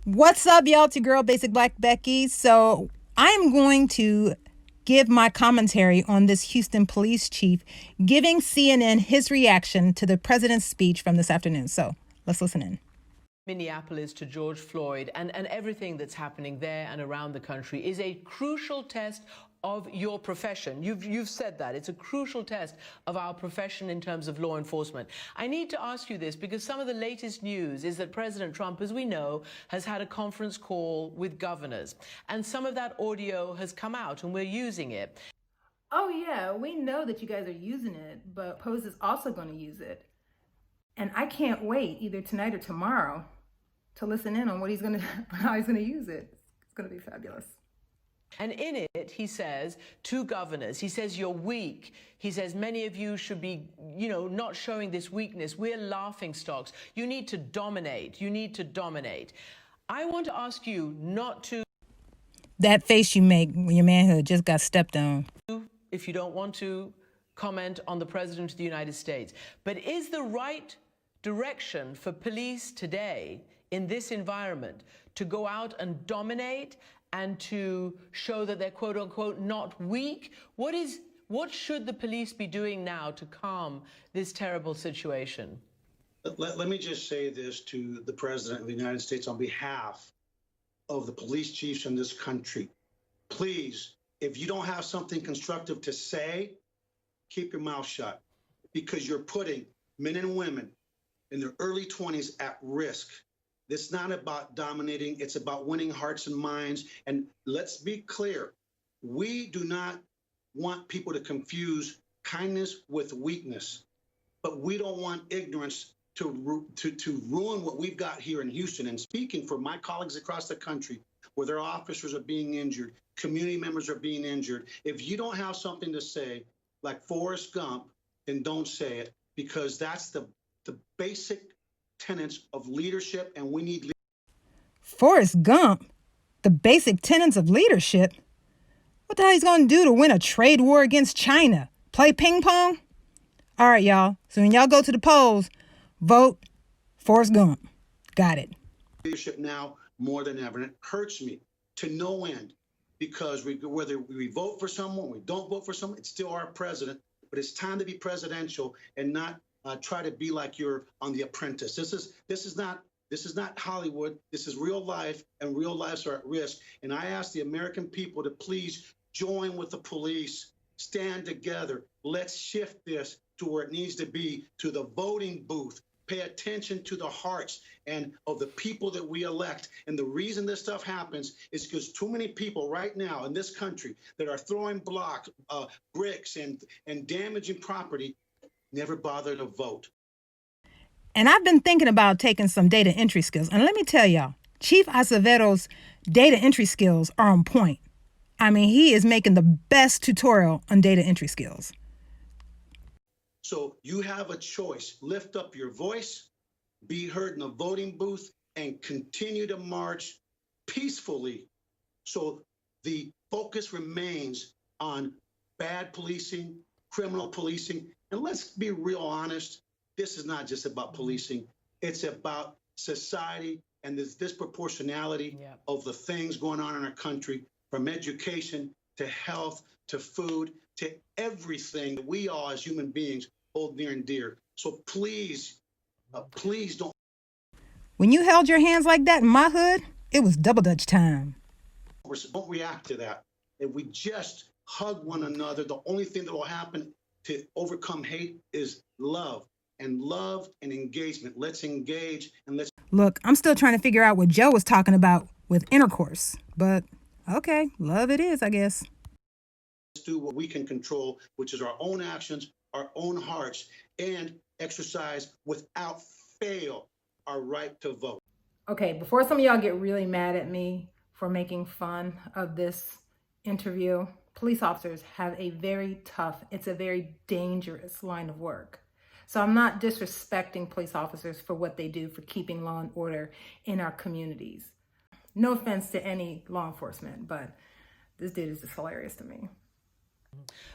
What's up, y'all? It's your girl, Basic Black Becky. So I'm going to give my commentary on this Houston police chief giving CNN his reaction to the president's speech from this afternoon. So let's listen in. Minneapolis to George Floyd and everything that's happening there and around the country is a crucial test of your profession. You've said that. It's a crucial test of our profession in terms of law enforcement. I need to ask you this because some of the latest news is that President Trump, as we know, has had a conference call with governors. And some of that audio has come out and we're using it. Oh yeah, we know that you guys are using it, but Pose is also going to use it. And I can't wait either tonight or tomorrow to listen in on what how he's gonna use it. It's gonna be fabulous. And in it, he says to governors, he says, you're weak. He says, many of you should be, not showing this weakness. We're laughing stocks. You need to dominate. You need to dominate. I want to ask you not to. That face you make when your manhood just got stepped on. If you don't want to comment on the President of the United States. But is the right direction for police today in this environment to go out and dominate and to show that they're quote unquote not weak? What should the police be doing now to calm this terrible situation? Let me just say this to the President of the United States on behalf of the police chiefs in this country. Please, if you don't have something constructive to say, keep your mouth shut, because you're putting men and women in their early 20s at risk. It's not about dominating. It's about winning hearts and minds. And let's be clear. We do not want people to confuse kindness with weakness, but we don't want ignorance to ruin what we've got here in Houston. And speaking for my colleagues across the country, where their officers are being injured, community members are being injured, if you don't have something to say, like Forrest Gump, then don't say it, because that's the basic tenets of leadership, and we need Forrest Gump? The basic tenets of leadership? What the hell he's going to do to win a trade war against China? Play ping pong? All right, y'all. So when y'all go to the polls, vote Forrest Gump. Got it. Leadership now more than ever, and it hurts me to no end, because whether we vote for someone, we don't vote for someone, it's still our president. But it's time to be presidential and not try to be like you're on The Apprentice. This is not Hollywood. This is real life, and real lives are at risk. And I ask the American people to please join with the police, stand together. Let's shift this to where it needs to be, to the voting booth. Pay attention to the hearts and of the people that we elect. And the reason this stuff happens is because too many people right now in this country that are throwing blocks, bricks, and damaging property never bother to vote. And I've been thinking about taking some data entry skills. And let me tell y'all, Chief Acevedo's data entry skills are on point. I mean, he is making the best tutorial on data entry skills. So you have a choice. Lift up your voice, be heard in the voting booth, and continue to march peacefully. So the focus remains on bad policing, criminal policing. And let's be real honest, this is not just about policing. It's about society and this disproportionality of the things going on in our country, from education to health to food to everything that we all as human beings hold near and dear. So please, please don't. When you held your hands like that in my hood, it was double dutch time. Don't react to that. If we just hug one another, the only thing that will happen to overcome hate is love and engagement. Let's engage and let's. Look, I'm still trying to figure out what Joe was talking about with intercourse, but okay, love it is, I guess. Let's do what we can control, which is our own actions, our own hearts, and exercise without fail our right to vote. Okay, before some of y'all get really mad at me for making fun of this interview, police officers have a very tough, it's a very dangerous line of work. So I'm not disrespecting police officers for what they do for keeping law and order in our communities. No offense to any law enforcement, but this dude is just hilarious to me.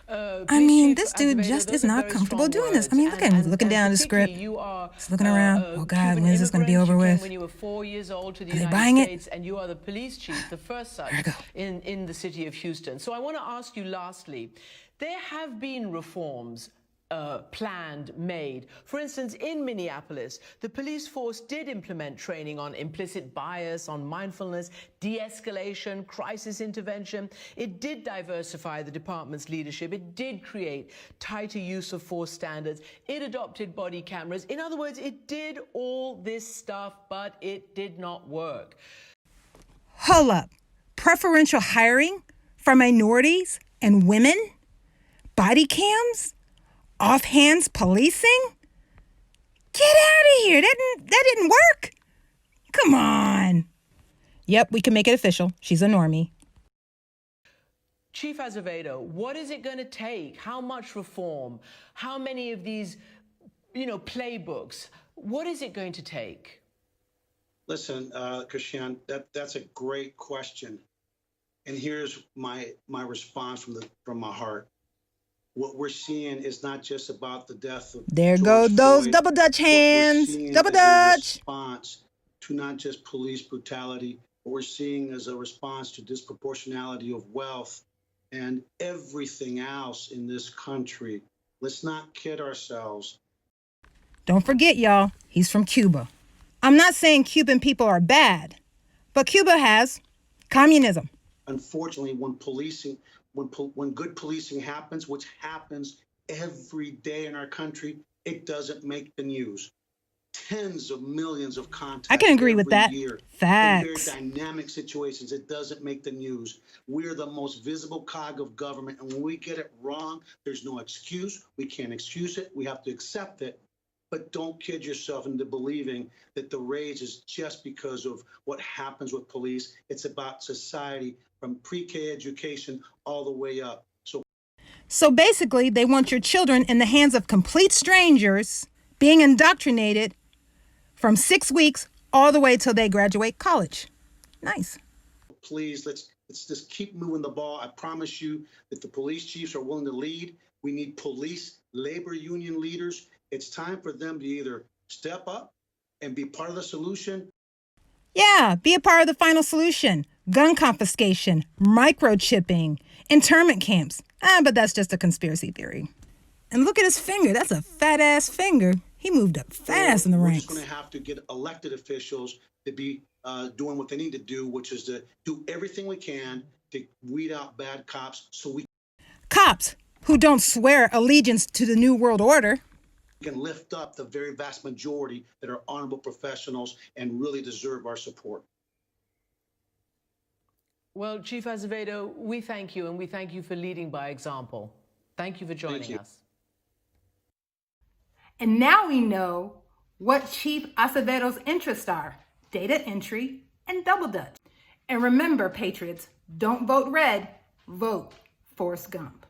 I mean, Chief this dude Azevedo, just those is are not very comfortable strong doing this. I words. mean, look at him. He's looking down at the particularly script. You are He's looking around. Oh, God, Cuban when is this going to be over immigrant. You with? came when you were 4 years old to the Are they United buying it? States, and you are the police chief, the first such There we go. in the city of Houston. So I want to ask you lastly, there have been reforms planned, made. For instance, in Minneapolis, the police force did implement training on implicit bias, on mindfulness, de-escalation, crisis intervention. It did diversify the department's leadership. It did create tighter use of force standards. It adopted body cameras. In other words, it did all this stuff, but it did not work. Hold up. Preferential hiring for minorities and women? Body cams? Offhands policing? Get out of here. That didn't work. Come on. Yep, we can make it official. She's a normie. Chief Azevedo, what is it going to take? How much reform? How many of these, playbooks? What is it going to take? Listen, Christian, that's a great question. And here's my response from my heart. What we're seeing is not just about the death of There George go those Floyd. double Dutch hands. What we're seeing Double is a Dutch. response to not just police brutality, what we're seeing is a response to disproportionality of wealth and everything else in this country. Let's not kid ourselves. Don't forget, y'all, he's from Cuba. I'm not saying Cuban people are bad, but Cuba has communism. Unfortunately, when good policing happens, which happens every day in our country, it doesn't make the news. Tens of millions of contacts. I can agree with every that. year. Facts. In very dynamic situations, it doesn't make the news. We're the most visible cog of government, and when we get it wrong, there's no excuse. We can't excuse it. We have to accept it. But don't kid yourself into believing that the rage is just because of what happens with police. It's about society from pre-K education all the way up. So basically, they want your children in the hands of complete strangers being indoctrinated from 6 weeks all the way till they graduate college. Nice. Please, let's just keep moving the ball. I promise you that the police chiefs are willing to lead. We need police labor union leaders. It's time for them to either step up and be part of the solution. Yeah, be a part of the final solution. Gun confiscation, microchipping, internment camps. But that's just a conspiracy theory. And look at his finger. That's a fat-ass finger. He moved up fast in the ranks. We're just going to have to get elected officials to be doing what they need to do, which is to do everything we can to weed out bad cops Cops who don't swear allegiance to the New World Order. can lift up the very vast majority that are honorable professionals and really deserve our support. Well, Chief Azevedo, we thank you, and we thank you for leading by example. Thank you for joining us. And now we know what Chief Azevedo's interests are: data entry and double dutch. And remember, Patriots, don't vote red, vote Forrest Gump.